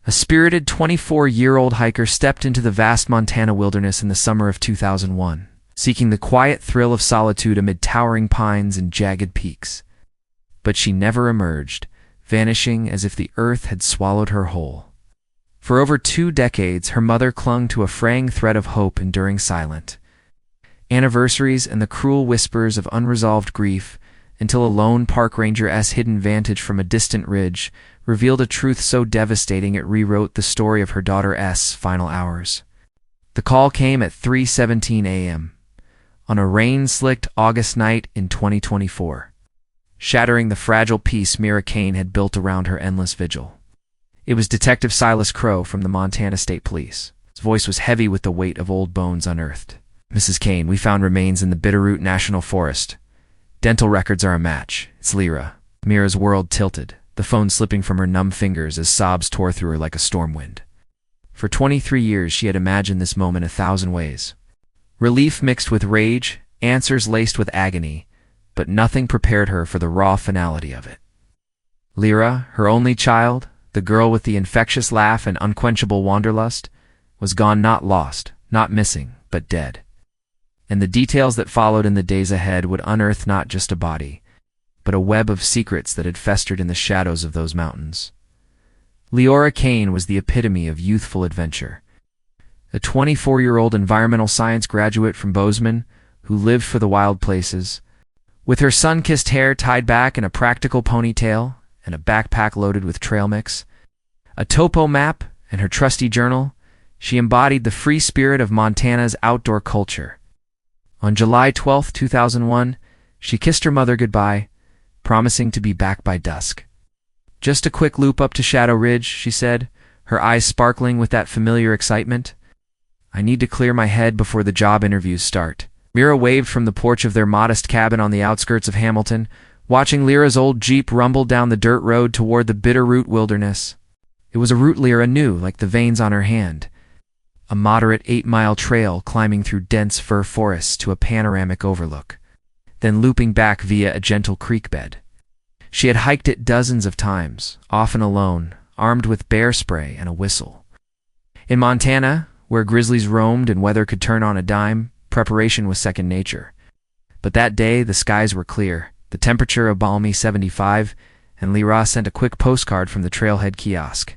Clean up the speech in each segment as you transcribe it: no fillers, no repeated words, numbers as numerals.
A spirited 24-year-old hiker stepped into the vast Montana wilderness in the summer of 2001, seeking the quiet thrill of solitude amid towering pines and jagged peaks. But she never emerged, vanishing as if the earth had swallowed her whole. For over 2 decades, her mother clung to a fraying thread of hope, enduring silent anniversaries and the cruel whispers of unresolved grief, until a lone park ranger's hidden vantage from a distant ridge revealed a truth so devastating it rewrote the story of her daughter's final hours. The call came at 3:17 a.m. on a rain-slicked August night in 2024, shattering the fragile peace Mira Kane had built around her endless vigil. It was Detective Silas Crow from the Montana State Police. His voice was heavy with the weight of old bones unearthed. "Mrs. Kane, we found remains in the Bitterroot National Forest. Dental records are a match. It's Lyra." Mira's world tilted, the phone slipping from her numb fingers as sobs tore through her like a storm wind. For 23 years she had imagined this moment 1,000 ways. Relief mixed with rage, answers laced with agony, but nothing prepared her for the raw finality of it. Lyra, her only child, the girl with the infectious laugh and unquenchable wanderlust, was gone, not lost, not missing, but dead. And the details that followed in the days ahead would unearth not just a body, but a web of secrets that had festered in the shadows of those mountains. Lyra Kane was the epitome of youthful adventure. A 24-year-old environmental science graduate from Bozeman who lived for the wild places. With her sun-kissed hair tied back in a practical ponytail and a backpack loaded with trail mix, a topo map, and her trusty journal, she embodied the free spirit of Montana's outdoor culture. On July 12, 2001, she kissed her mother goodbye, promising to be back by dusk. "Just a quick loop up to Shadow Ridge," she said, her eyes sparkling with that familiar excitement. "I need to clear my head before the job interviews start." Mira waved from the porch of their modest cabin on the outskirts of Hamilton, watching Lyra's old Jeep rumble down the dirt road toward the Bitterroot Wilderness. It was a route Lyra knew like the veins on her hand. A moderate 8-mile trail climbing through dense fir forests to a panoramic overlook, then looping back via a gentle creek bed. She had hiked it dozens of times, often alone, armed with bear spray and a whistle. In Montana, where grizzlies roamed and weather could turn on a dime, preparation was second nature. But that day the skies were clear, the temperature a balmy 75, and Lyra sent a quick postcard from the trailhead kiosk.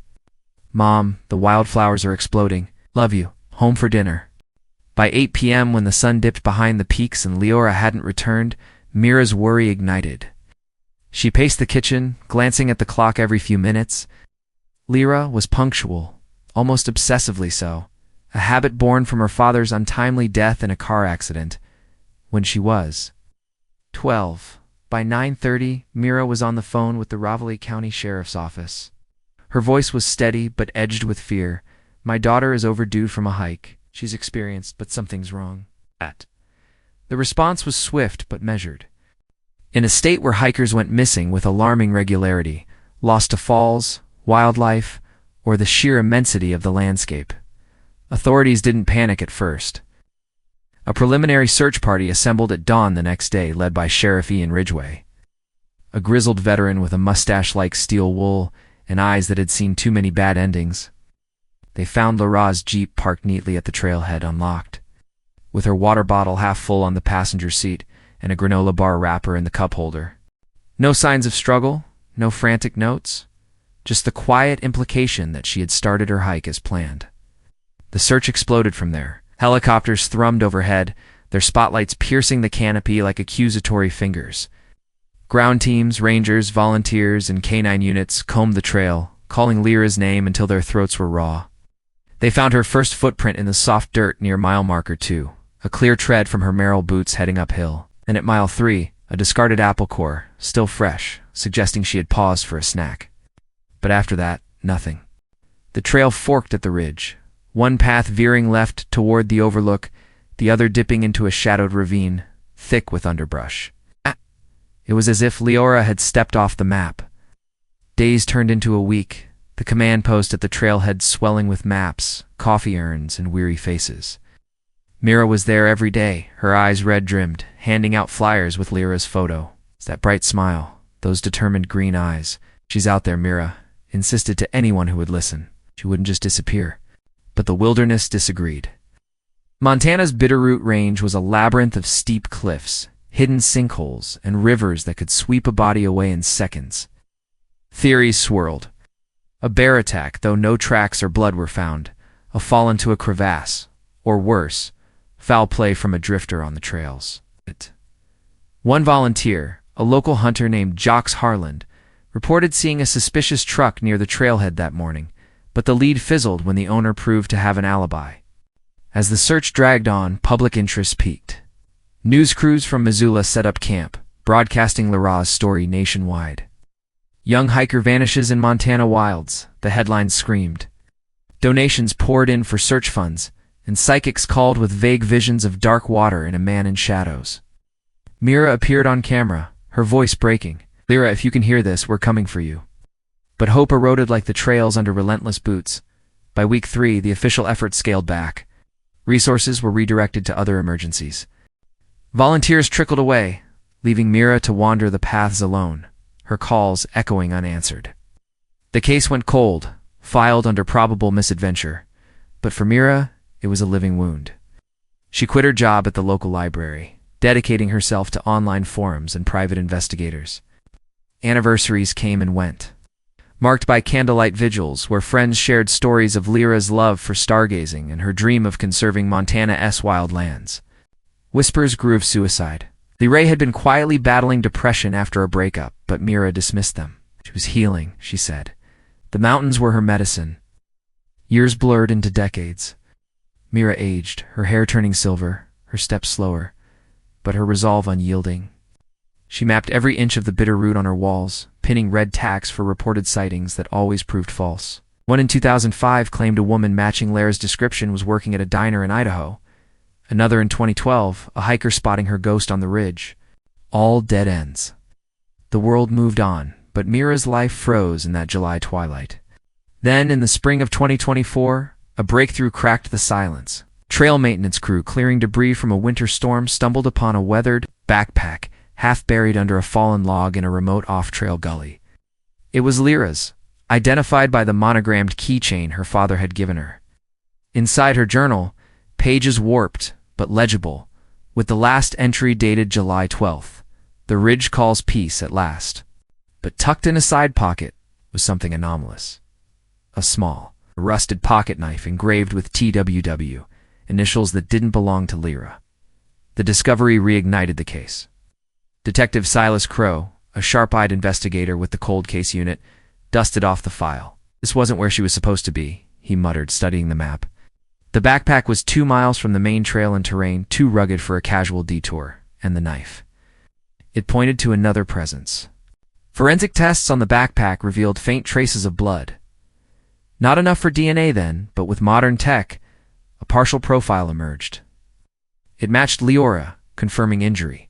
"Mom, the wildflowers are exploding. Love you. Home for dinner." By 8 p.m., when the sun dipped behind the peaks and Lyra hadn't returned, Mira's worry ignited. She paced the kitchen, glancing at the clock every few minutes. Lyra was punctual, almost obsessively so, a habit born from her father's untimely death in a car accident, when she was 12. By 9:30, Mira was on the phone with the Ravalli County Sheriff's Office. Her voice was steady but edged with fear. "My daughter is overdue from a hike. She's experienced, but something's wrong." The response was swift but measured. In a state where hikers went missing with alarming regularity, lost to falls, wildlife, or the sheer immensity of the landscape, authorities didn't panic at first. A preliminary search party assembled at dawn the next day, led by Sheriff Ian Ridgway, a grizzled veteran with a mustache like steel wool and eyes that had seen too many bad endings. They found Lyra's Jeep parked neatly at the trailhead, unlocked, with her water bottle half full on the passenger seat and a granola bar wrapper in the cup holder. No signs of struggle, no frantic notes, just the quiet implication that she had started her hike as planned. The search exploded from there. Helicopters thrummed overhead, their spotlights piercing the canopy like accusatory fingers. Ground teams, rangers, volunteers, and canine units combed the trail, calling Lyra's name until their throats were raw. They found her first footprint in the soft dirt near mile marker 2, a clear tread from her Merrill boots heading uphill, and at mile 3, a discarded apple core, still fresh, suggesting she had paused for a snack. But after that, nothing. The trail forked at the ridge, one path veering left toward the overlook, the other dipping into a shadowed ravine, thick with underbrush. It was as if Lyra had stepped off the map. Days turned into a week, the command post at the trailhead swelling with maps, coffee urns, and weary faces. Mira was there every day, her eyes red-rimmed, handing out flyers with Lyra's photo. It's that bright smile, those determined green eyes. "She's out there, Mira," insisted to anyone who would listen. She wouldn't just disappear. But the wilderness disagreed. Montana's Bitterroot Range was a labyrinth of steep cliffs, hidden sinkholes, and rivers that could sweep a body away in seconds. Theories swirled. A bear attack, though no tracks or blood were found. A fall into a crevasse. Or worse, foul play from a drifter on the trails. One volunteer, a local hunter named Jocks Harland, reported seeing a suspicious truck near the trailhead that morning, but the lead fizzled when the owner proved to have an alibi. As the search dragged on, public interest peaked. News crews from Missoula set up camp, broadcasting Lyra's story nationwide. "Young hiker vanishes in Montana wilds," the headlines screamed. Donations poured in for search funds, and psychics called with vague visions of dark water and a man in shadows. Mira appeared on camera, her voice breaking. "Lyra, if you can hear this, we're coming for you." But hope eroded like the trails under relentless boots. By week 3, the official effort scaled back. Resources were redirected to other emergencies. Volunteers trickled away, leaving Mira to wander the paths alone, her calls echoing unanswered. The case went cold, filed under probable misadventure. But for Mira, it was a living wound. She quit her job at the local library, dedicating herself to online forums and private investigators. Anniversaries came and went, marked by candlelight vigils where friends shared stories of Lyra's love for stargazing and her dream of conserving Montana's wild lands. Whispers grew of suicide. Lyra had been quietly battling depression after a breakup, but Mira dismissed them. She was healing, she said. The mountains were her medicine. Years blurred into decades. Mira aged, her hair turning silver, her steps slower, but her resolve unyielding. She mapped every inch of the Bitterroot on her walls, pinning red tacks for reported sightings that always proved false. One in 2005 claimed a woman matching Lyra's description was working at a diner in Idaho. Another in 2012, a hiker spotting her ghost on the ridge. All dead ends. The world moved on, but Mira's life froze in that July twilight. Then, in the spring of 2024, a breakthrough cracked the silence. Trail maintenance crew clearing debris from a winter storm stumbled upon a weathered backpack half buried under a fallen log in a remote off-trail gully. It was Lyra's, identified by the monogrammed keychain her father had given her. Inside her journal, pages warped but legible, with the last entry dated July 12th. The ridge calls peace at last. But tucked in a side pocket was something anomalous. A small, rusted pocket knife engraved with TWW, initials that didn't belong to Lyra. The discovery reignited the case. Detective Silas Crow, a sharp-eyed investigator with the cold case unit, dusted off the file. "This wasn't where she was supposed to be," he muttered, studying the map. The backpack was 2 miles from the main trail in terrain too rugged for a casual detour, and the knife. It pointed to another presence. Forensic tests on the backpack revealed faint traces of blood. Not enough for DNA then, but with modern tech, a partial profile emerged. It matched Lyra, confirming injury.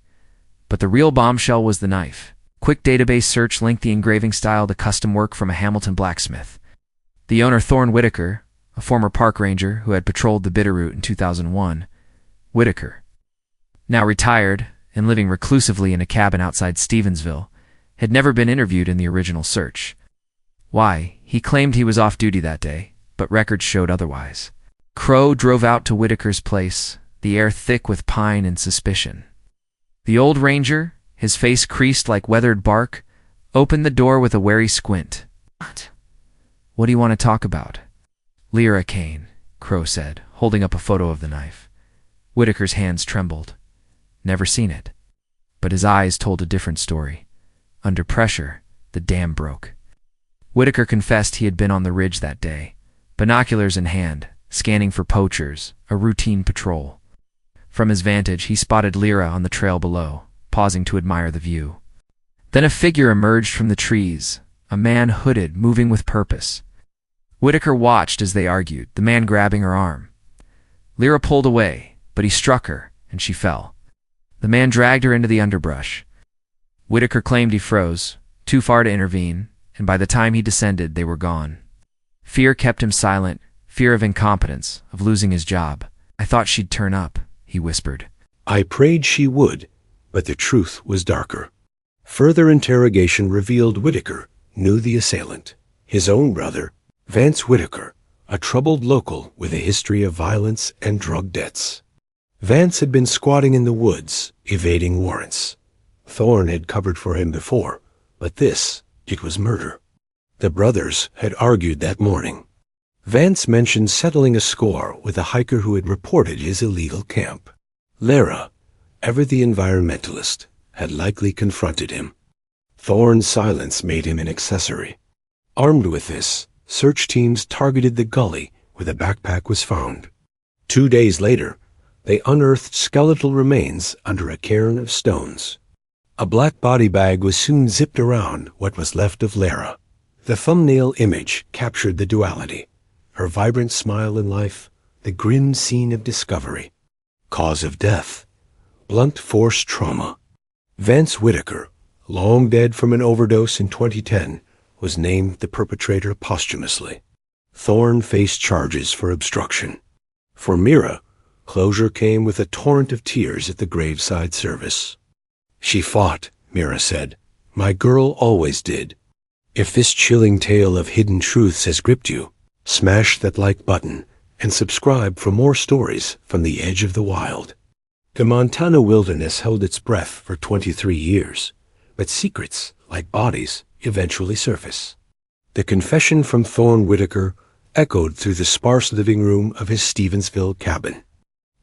But the real bombshell was the knife. Quick database search linked the engraving style to custom work from a Hamilton blacksmith. The owner, Thorne Whitaker, a former park ranger who had patrolled the Bitterroot in 2001, Whitaker, now retired and living reclusively in a cabin outside Stevensville, had never been interviewed in the original search. Why? He claimed he was off duty that day, but records showed otherwise. Crow drove out to Whitaker's place, the air thick with pine and suspicion. The old ranger, his face creased like weathered bark, opened the door with a wary squint. "What do you want to talk about?" "Lyra Kane," Crow said, holding up a photo of the knife. Whitaker's hands trembled. Never seen it. But his eyes told a different story. Under pressure, the dam broke. Whitaker confessed he had been on the ridge that day, binoculars in hand, scanning for poachers, a routine patrol. From his vantage, he spotted Lyra on the trail below, pausing to admire the view. Then a figure emerged from the trees, a man hooded, moving with purpose. Whitaker watched as they argued, the man grabbing her arm. Lyra pulled away, but he struck her, and she fell. The man dragged her into the underbrush. Whitaker claimed he froze, too far to intervene, and by the time he descended, they were gone. Fear kept him silent, fear of incompetence, of losing his job. "I thought she'd turn up," he whispered. "I prayed she would, but the truth was darker." Further interrogation revealed Whitaker knew the assailant, his own brother, Vance Whitaker, a troubled local with a history of violence and drug debts. Vance had been squatting in the woods, evading warrants. Thorne had covered for him before, but it was murder. The brothers had argued that morning. Vance mentioned settling a score with a hiker who had reported his illegal camp. Lara, ever the environmentalist, had likely confronted him. Thorne's silence made him an accessory. Armed with this, search teams targeted the gully where the backpack was found. 2 days later, they unearthed skeletal remains under a cairn of stones. A black body bag was soon zipped around what was left of Lara. The thumbnail image captured the duality: her vibrant smile in life, the grim scene of discovery. Cause of death: blunt force trauma. Vance Whitaker, long dead from an overdose in 2010, was named the perpetrator posthumously. Thorne faced charges for obstruction. For Mira, closure came with a torrent of tears at the graveside service. "She fought," Mira said. "My girl always did." If this chilling tale of hidden truths has gripped you, smash that like button and subscribe for more stories from the edge of the wild. The Montana wilderness held its breath for 23 years, but secrets, like bodies, eventually surface. The confession from Thorne Whitaker echoed through the sparse living room of his Stevensville cabin.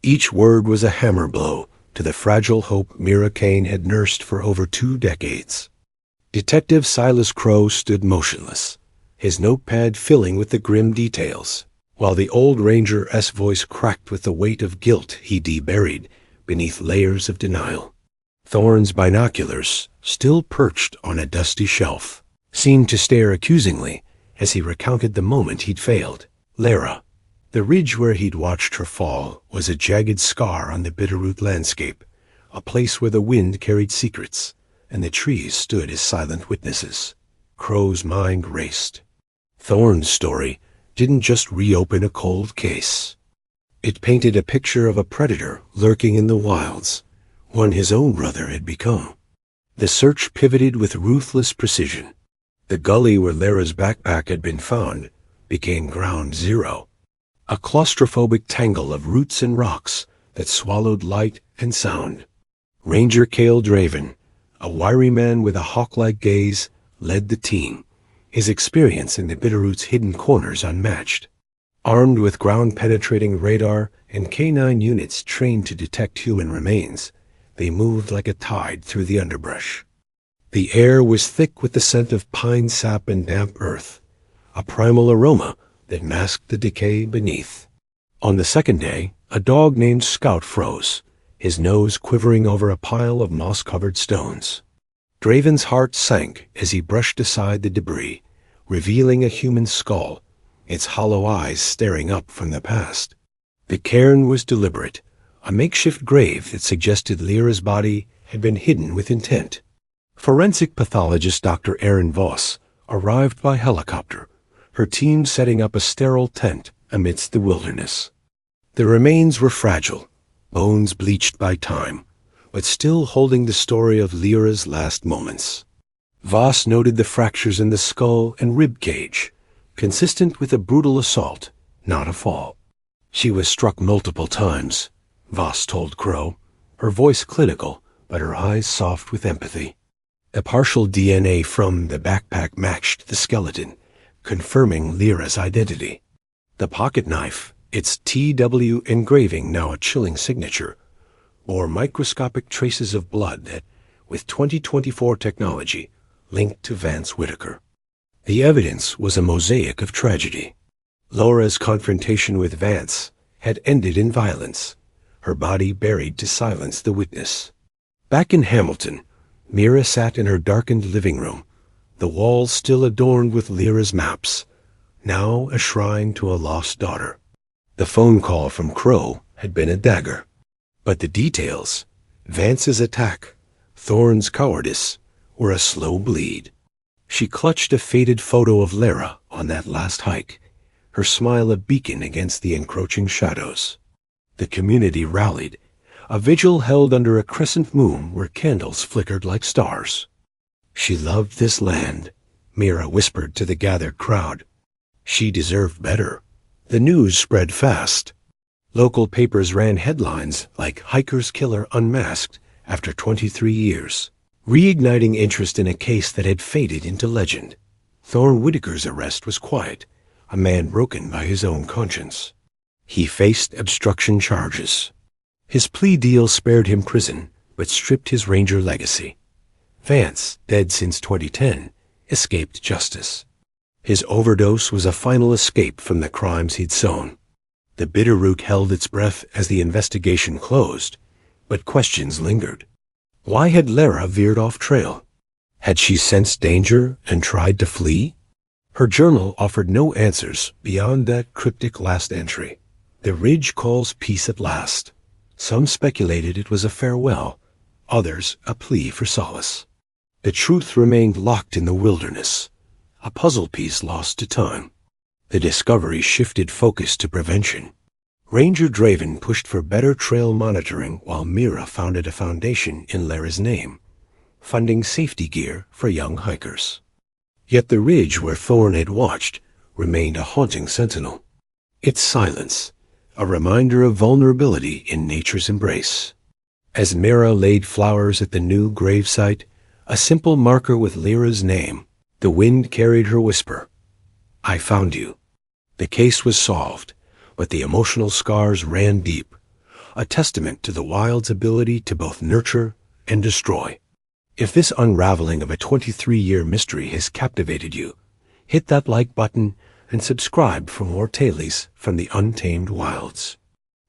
Each word was a hammer blow to the fragile hope Mira Kane had nursed for over 2 decades. Detective Silas Crow stood motionless, his notepad filling with the grim details, while the old Ranger's voice cracked with the weight of guilt he deburied beneath layers of denial. Thorne's binoculars, still perched on a dusty shelf, seemed to stare accusingly as he recounted the moment he'd failed. Lara. The ridge where he'd watched her fall was a jagged scar on the Bitterroot landscape, a place where the wind carried secrets, and the trees stood as silent witnesses. Crow's mind raced. Thorne's story didn't just reopen a cold case. It painted a picture of a predator lurking in the wilds, one his own brother had become. The search pivoted with ruthless precision. The gully where Lara's backpack had been found became ground zero, a claustrophobic tangle of roots and rocks that swallowed light and sound. Ranger Cale Draven, a wiry man with a hawk-like gaze, led the team, his experience in the Bitterroot's hidden corners unmatched. Armed with ground-penetrating radar and canine units trained to detect human remains, they moved like a tide through the underbrush. The air was thick with the scent of pine sap and damp earth, a primal aroma that masked the decay beneath. On the second day, a dog named Scout froze, his nose quivering over a pile of moss-covered stones. Draven's heart sank as he brushed aside the debris, revealing a human skull, its hollow eyes staring up from the past. The cairn was deliberate, a makeshift grave that suggested Lyra's body had been hidden with intent. Forensic pathologist Dr. Aaron Voss arrived by helicopter, her team setting up a sterile tent amidst the wilderness. The remains were fragile, bones bleached by time, but still holding the story of Lyra's last moments. Voss noted the fractures in the skull and rib cage, consistent with a brutal assault, not a fall. She was struck multiple times, Voss told Crow, her voice clinical, but her eyes soft with empathy. A partial DNA from the backpack matched the skeleton, confirming Lyra's identity. The pocket knife, its TW engraving now a chilling signature, bore microscopic traces of blood that, with 2024 technology, linked to Vance Whitaker. The evidence was a mosaic of tragedy. Laura's confrontation with Vance had ended in violence, her body buried to silence the witness. Back in Hamilton, Mira sat in her darkened living room, the walls still adorned with Lyra's maps, now a shrine to a lost daughter. The phone call from Crow had been a dagger. But the details, Vance's attack, Thorne's cowardice, were a slow bleed. She clutched a faded photo of Lara on that last hike, her smile a beacon against the encroaching shadows. The community rallied, a vigil held under a crescent moon where candles flickered like stars. She loved this land, Mira whispered to the gathered crowd. She deserved better, The news spread fast. Local papers ran headlines like "Hiker's Killer Unmasked After 23 Years," reigniting interest in a case that had faded into legend. Thorne Whitaker's arrest was quiet, a man broken by his own conscience. He faced obstruction charges. His plea deal spared him prison, but stripped his Ranger legacy. Vance, dead since 2010, escaped justice. His overdose was a final escape from the crimes he'd sown. The Bitterroot held its breath as the investigation closed, but questions lingered. Why had Lara veered off trail? Had she sensed danger and tried to flee? Her journal offered no answers beyond that cryptic last entry. "The ridge calls peace at last." Some speculated it was a farewell, others a plea for solace. The truth remained locked in the wilderness, a puzzle piece lost to time. The discovery shifted focus to prevention. Ranger Draven pushed for better trail monitoring while Mira founded a foundation in Lara's name, funding safety gear for young hikers. Yet the ridge where Thorne had watched remained a haunting sentinel. Its silence, a reminder of vulnerability in nature's embrace. As Mira laid flowers at the new gravesite, a simple marker with Lyra's name, the wind carried her whisper, "I found you." The case was solved, but the emotional scars ran deep, a testament to the wild's ability to both nurture and destroy. If this unraveling of a 23-year mystery has captivated you, hit that like button and subscribe for more tales from the untamed wilds.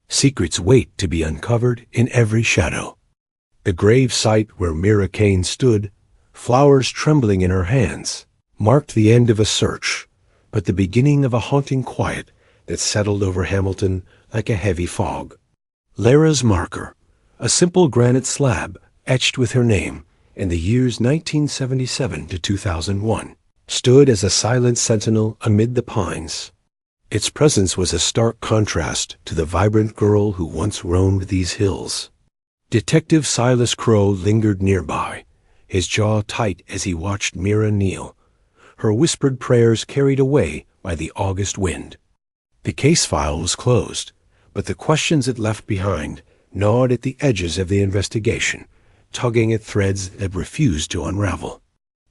Secrets wait to be uncovered in every shadow. The grave site where Mira Kane stood, flowers trembling in her hands, marked the end of a search, but the beginning of a haunting quiet that settled over Hamilton like a heavy fog. Lara's marker, a simple granite slab etched with her name in the years 1977 to 2001, stood as a silent sentinel amid the pines. Its presence was a stark contrast to the vibrant girl who once roamed these hills. Detective Silas Crow lingered nearby, his jaw tight as he watched Mira kneel, her whispered prayers carried away by the August wind. The case file was closed, but the questions it left behind gnawed at the edges of the investigation, tugging at threads that refused to unravel.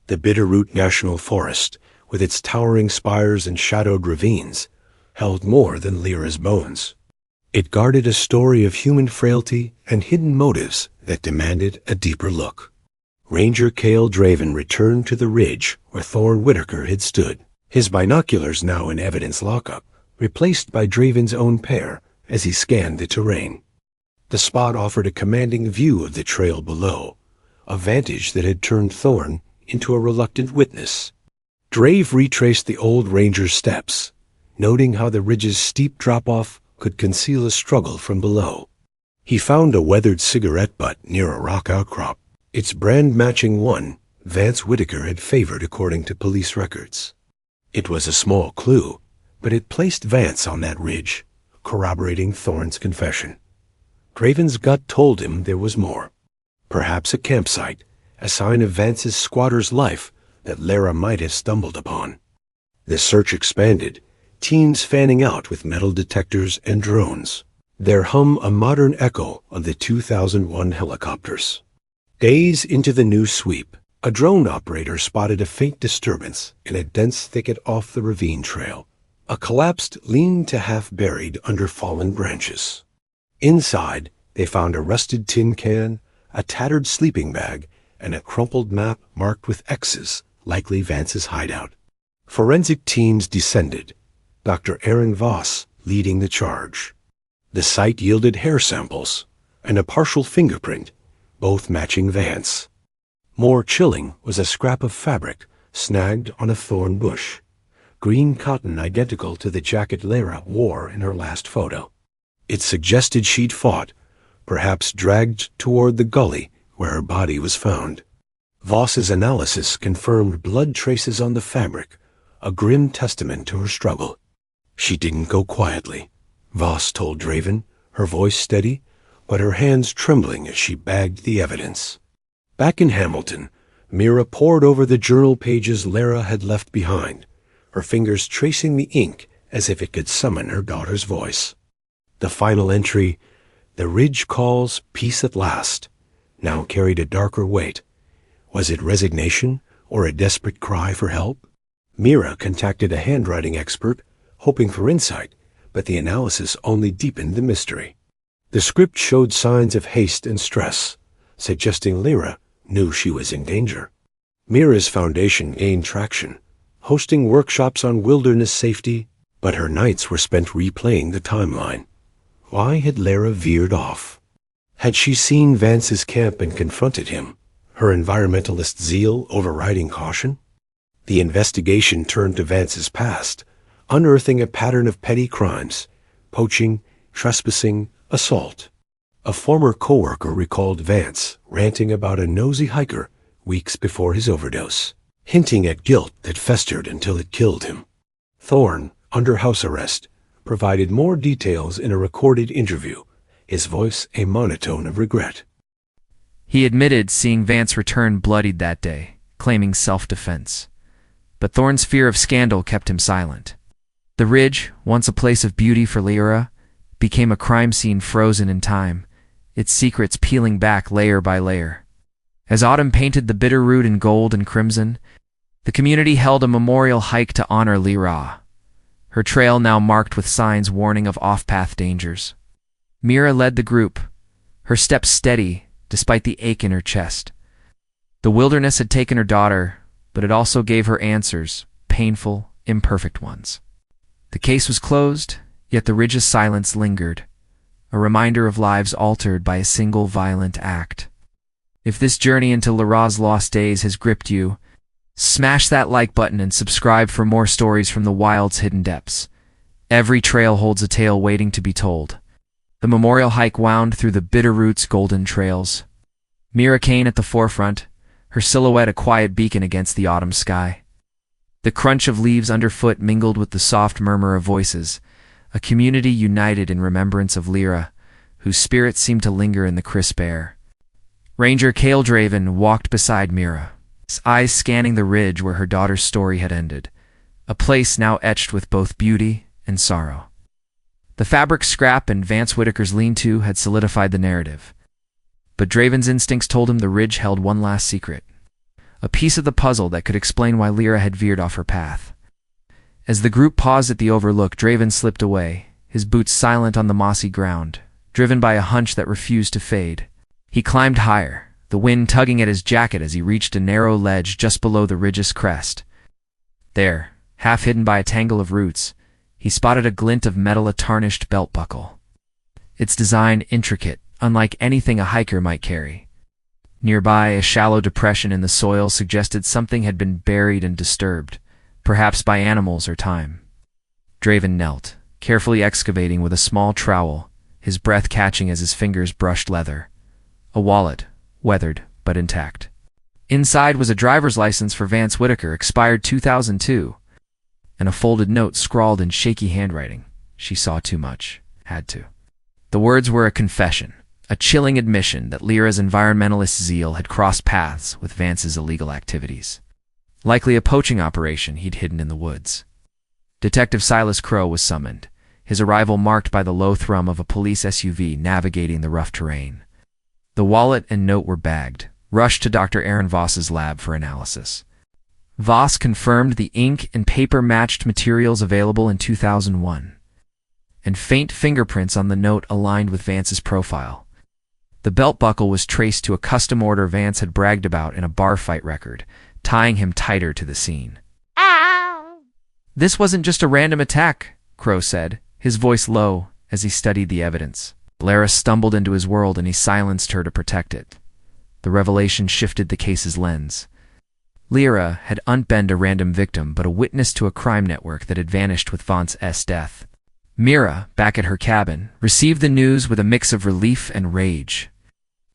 The Bitterroot National Forest, with its towering spires and shadowed ravines, held more than Lyra's bones. It guarded a story of human frailty and hidden motives that demanded a deeper look. Ranger Cale Draven returned to the ridge where Thorne Whitaker had stood, his binoculars now in evidence lockup, replaced by Draven's own pair as he scanned the terrain. The spot offered a commanding view of the trail below, a vantage that had turned Thorne into a reluctant witness. Drave retraced the old ranger's steps, noting how the ridge's steep drop-off could conceal a struggle from below. He found a weathered cigarette butt near a rock outcrop, its brand-matching one Vance Whitaker had favored according to police records. It was a small clue, but it placed Vance on that ridge, corroborating Thorne's confession. Draven's gut told him there was more. Perhaps a campsite, a sign of Vance's squatter's life that Lara might have stumbled upon. The search expanded, teams fanning out with metal detectors and drones, their hum a modern echo of the 2001 helicopters. Days into the new sweep, a drone operator spotted a faint disturbance in a dense thicket off the ravine trail, a collapsed lean to half buried under fallen branches. Inside, they found a rusted tin can, a tattered sleeping bag, and a crumpled map marked with X's, likely Vance's hideout. Forensic teams descended, Dr. Aaron Voss leading the charge. The site yielded hair samples and a partial fingerprint, both matching Vance. More chilling was a scrap of fabric snagged on a thorn bush, green cotton identical to the jacket Lara wore in her last photo. It suggested she'd fought, perhaps dragged toward the gully where her body was found. Voss's analysis confirmed blood traces on the fabric, a grim testament to her struggle. She didn't go quietly, Voss told Draven, her voice steady, but her hands trembling as she bagged the evidence. Back in Hamilton, Mira pored over the journal pages Lara had left behind, her fingers tracing the ink as if it could summon her daughter's voice. The final entry, "The ridge calls peace at last," now carried a darker weight. Was it resignation or a desperate cry for help? Mira contacted a handwriting expert, hoping for insight, but the analysis only deepened the mystery. The script showed signs of haste and stress, suggesting Lyra knew she was in danger. Mira's foundation gained traction, hosting workshops on wilderness safety, but her nights were spent replaying the timeline. Why had Lyra veered off? Had she seen Vance's camp and confronted him, her environmentalist zeal overriding caution? The investigation turned to Vance's past, unearthing a pattern of petty crimes: poaching, trespassing, assault. A former coworker recalled Vance ranting about a nosy hiker weeks before his overdose, hinting at guilt that festered until it killed him. Thorne, under house arrest, provided more details in a recorded interview, his voice a monotone of regret. He admitted seeing Vance return bloodied that day, claiming self-defense. But Thorne's fear of scandal kept him silent. The ridge, once a place of beauty for Lyra, became a crime scene frozen in time, its secrets peeling back layer by layer. As autumn painted the bitter root in gold and crimson, the community held a memorial hike to honor Lyra, her trail now marked with signs warning of off-path dangers. Mira led the group, her steps steady despite the ache in her chest. The wilderness had taken her daughter, but it also gave her answers, painful, imperfect ones. The case was closed, yet the ridge's silence lingered, a reminder of lives altered by a single violent act. If this journey into Lyra's lost days has gripped you, smash that like button and subscribe for more stories from the wild's hidden depths. Every trail holds a tale waiting to be told. The memorial hike wound through the Bitterroot's golden trails. Mira Kane at the forefront, her silhouette a quiet beacon against the autumn sky. The crunch of leaves underfoot mingled with the soft murmur of voices, a community united in remembrance of Lyra, whose spirit seemed to linger in the crisp air. Ranger Cale Draven walked beside Mira, his eyes scanning the ridge where her daughter's story had ended, a place now etched with both beauty and sorrow. The fabric scrap and Vance Whitaker's lean-to had solidified the narrative. But Draven's instincts told him the ridge held one last secret, a piece of the puzzle that could explain why Lyra had veered off her path. As the group paused at the overlook, Draven slipped away, his boots silent on the mossy ground, driven by a hunch that refused to fade. He climbed higher, the wind tugging at his jacket as he reached a narrow ledge just below the ridge's crest. There, half hidden by a tangle of roots, he spotted a glint of metal, a tarnished belt buckle. Its design intricate, unlike anything a hiker might carry. Nearby, a shallow depression in the soil suggested something had been buried and disturbed, perhaps by animals or time. Draven knelt, carefully excavating with a small trowel, his breath catching as his fingers brushed leather. A wallet, weathered but intact. Inside was a driver's license for Vance Whitaker, expired 2002, and a folded note scrawled in shaky handwriting. She saw too much. Had to. The words were a confession, a chilling admission that Lyra's environmentalist zeal had crossed paths with Vance's illegal activities. Likely a poaching operation he'd hidden in the woods. Detective Silas Crow was summoned, his arrival marked by the low thrum of a police SUV navigating the rough terrain. The wallet and note were bagged, rushed to Dr. Aaron Voss's lab for analysis. Voss confirmed the ink and paper matched materials available in 2001, and faint fingerprints on the note aligned with Vance's profile. The belt buckle was traced to a custom order Vance had bragged about in a bar fight record, tying him tighter to the scene. This wasn't just a random attack, Crow said, his voice low as he studied the evidence. Lyra stumbled into his world and he silenced her to protect it. The revelation shifted the case's lens. Lyra had not been a random victim but a witness to a crime network that had vanished with Vance's death. Mira, back at her cabin, received the news with a mix of relief and rage.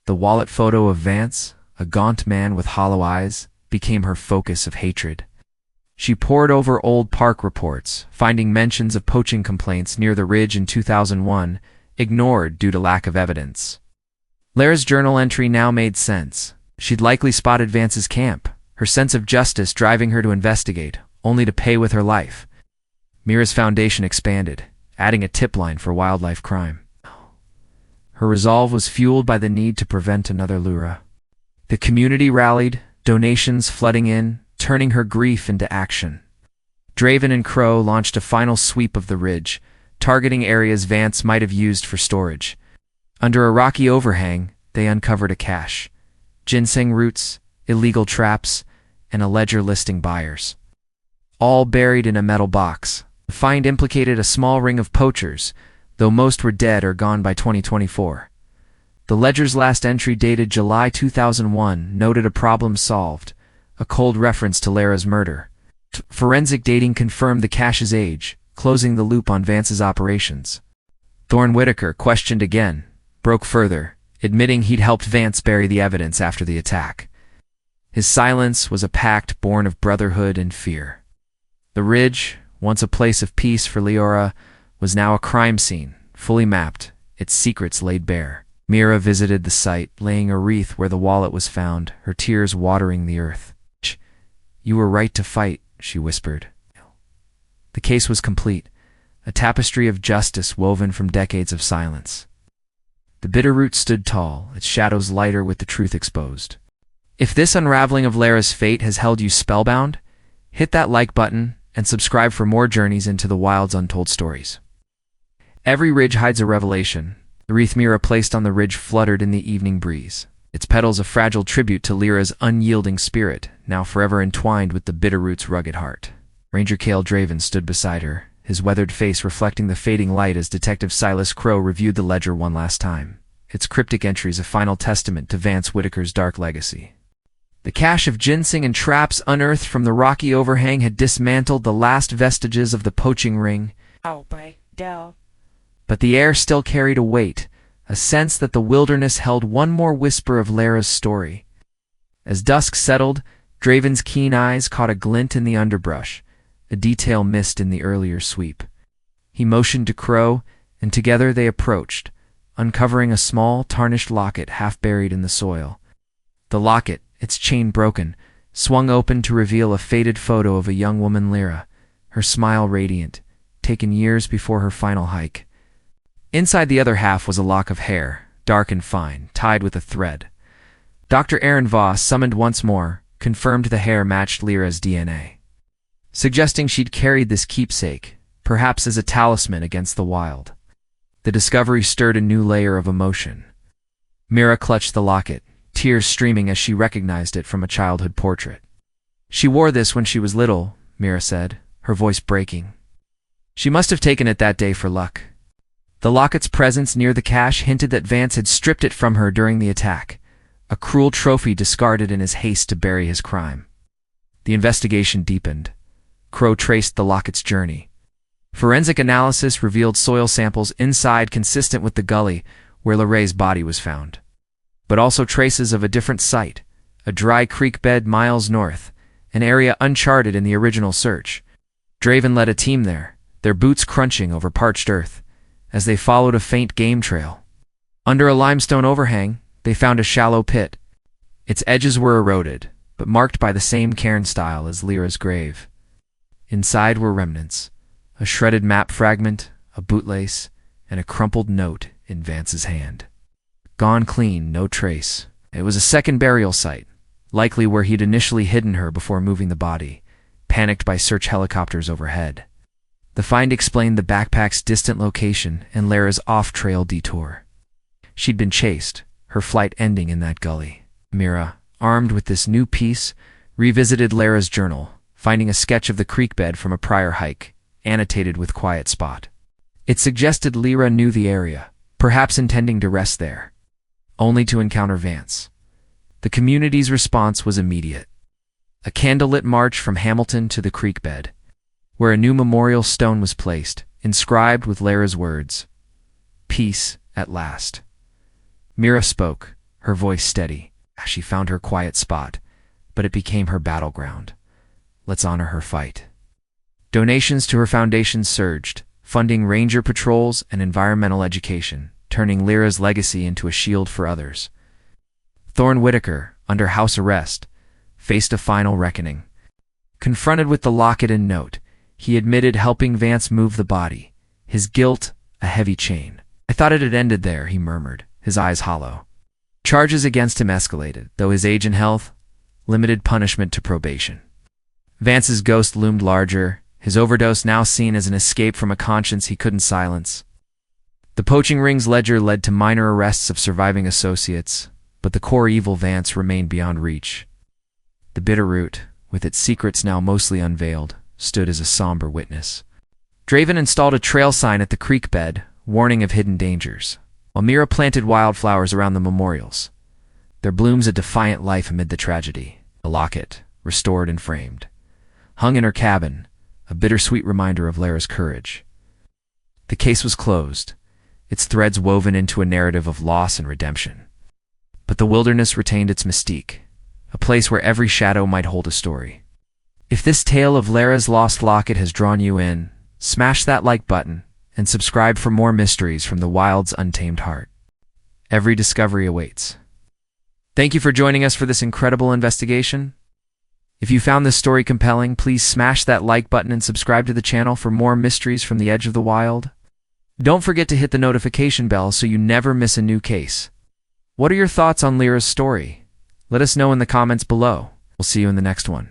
The wallet photo of Vance, a gaunt man with hollow eyes, became her focus of hatred. She pored over old park reports, finding mentions of poaching complaints near the ridge in 2001, ignored due to lack of evidence. Lyra's journal entry now made sense. She'd likely spotted Vance's camp, her sense of justice driving her to investigate, only to pay with her life. Mira's foundation expanded, adding a tip line for wildlife crime. Her resolve was fueled by the need to prevent another Lyra. The community rallied, donations flooding in, turning her grief into action. Draven and Crow launched a final sweep of the ridge, targeting areas Vance might have used for storage. Under a rocky overhang, they uncovered a cache. Ginseng roots, illegal traps, and a ledger listing buyers. All buried in a metal box. The find implicated a small ring of poachers, though most were dead or gone by 2024. The ledger's last entry, dated July 2001, noted a problem solved, a cold reference to Lyra's murder. Forensic dating confirmed the cache's age, closing the loop on Vance's operations. Thorne Whitaker, questioned again, broke further, admitting he'd helped Vance bury the evidence after the attack. His silence was a pact born of brotherhood and fear. The ridge, once a place of peace for Leora, was now a crime scene, fully mapped, its secrets laid bare. Mira visited the site, laying a wreath where the wallet was found, her tears watering the earth. "You were right to fight," she whispered. The case was complete, a tapestry of justice woven from decades of silence. The Bitterroot stood tall, its shadows lighter with the truth exposed. If this unraveling of Lyra's fate has held you spellbound, hit that like button and subscribe for more journeys into the wild's untold stories. Every ridge hides a revelation. The wreath Mira placed on the ridge fluttered in the evening breeze, its petals a fragile tribute to Lyra's unyielding spirit, now forever entwined with the Bitterroot's rugged heart. Ranger Cale Draven stood beside her, his weathered face reflecting the fading light as Detective Silas Crow reviewed the ledger one last time, its cryptic entries a final testament to Vance Whitaker's dark legacy. The cache of ginseng and traps unearthed from the rocky overhang had dismantled the last vestiges of the poaching ring. But the air still carried a weight, a sense that the wilderness held one more whisper of Lyra's story. As dusk settled, Draven's keen eyes caught a glint in the underbrush, a detail missed in the earlier sweep. He motioned to Crow, and together they approached, uncovering a small, tarnished locket half buried in the soil. The locket, its chain broken, swung open to reveal a faded photo of a young woman, Lyra, her smile radiant, taken years before her final hike. Inside the other half was a lock of hair, dark and fine, tied with a thread. Dr. Aaron Voss, summoned once more, confirmed the hair matched Lyra's DNA, suggesting she'd carried this keepsake, perhaps as a talisman against the wild. The discovery stirred a new layer of emotion. Mira clutched the locket, tears streaming as she recognized it from a childhood portrait. "She wore this when she was little," Mira said, her voice breaking. "She must have taken it that day for luck." The locket's presence near the cache hinted that Vance had stripped it from her during the attack, a cruel trophy discarded in his haste to bury his crime. The investigation deepened. Crow traced the locket's journey. Forensic analysis revealed soil samples inside consistent with the gully where Lorraine's body was found, but also traces of a different site, a dry creek bed miles north, an area uncharted in the original search. Draven led a team there, their boots crunching over parched earth, as they followed a faint game trail. Under a limestone overhang, they found a shallow pit. Its edges were eroded, but marked by the same cairn style as Lyra's grave. Inside were remnants, a shredded map fragment, a bootlace, and a crumpled note in Vance's hand. Gone clean, no trace. It was a second burial site, likely where he'd initially hidden her before moving the body, panicked by search helicopters overhead. The find explained the backpack's distant location and Lyra's off-trail detour. She'd been chased, her flight ending in that gully. Mira, armed with this new piece, revisited Lyra's journal, finding a sketch of the creek bed from a prior hike, annotated with quiet spot. It suggested Lyra knew the area, perhaps intending to rest there, only to encounter Vance. The community's response was immediate. A candlelit march from Hamilton to the creek bed, where a new memorial stone was placed, inscribed with Lyra's words, "Peace at last." Mira spoke, her voice steady. She found her quiet spot, but it became her battleground. Let's honor her fight. Donations to her foundation surged, funding ranger patrols and environmental education, turning Lyra's legacy into a shield for others. Thorne Whitaker, under house arrest, faced a final reckoning. Confronted with the locket and note, he admitted, helping Vance move the body, his guilt a heavy chain. "I thought it had ended there," he murmured, his eyes hollow. Charges against him escalated, though his age and health limited punishment to probation. Vance's ghost loomed larger, his overdose now seen as an escape from a conscience he couldn't silence. The poaching ring's ledger led to minor arrests of surviving associates, but the core evil Vance remained beyond reach. The bitter root, with its secrets now mostly unveiled, stood as a somber witness. Draven installed a trail sign at the creek bed, warning of hidden dangers, while Mira planted wildflowers around the memorials. There blooms a defiant life amid the tragedy. A locket, restored and framed, hung in her cabin, a bittersweet reminder of Lara's courage. The case was closed, its threads woven into a narrative of loss and redemption. But the wilderness retained its mystique, a place where every shadow might hold a story. If this tale of Lara's lost locket has drawn you in, smash that like button and subscribe for more mysteries from the wild's untamed heart. Every discovery awaits. Thank you for joining us for this incredible investigation. If you found this story compelling, please smash that like button and subscribe to the channel for more mysteries from the edge of the wild. Don't forget to hit the notification bell so you never miss a new case. What are your thoughts on Lyra's story? Let us know in the comments below. We'll see you in the next one.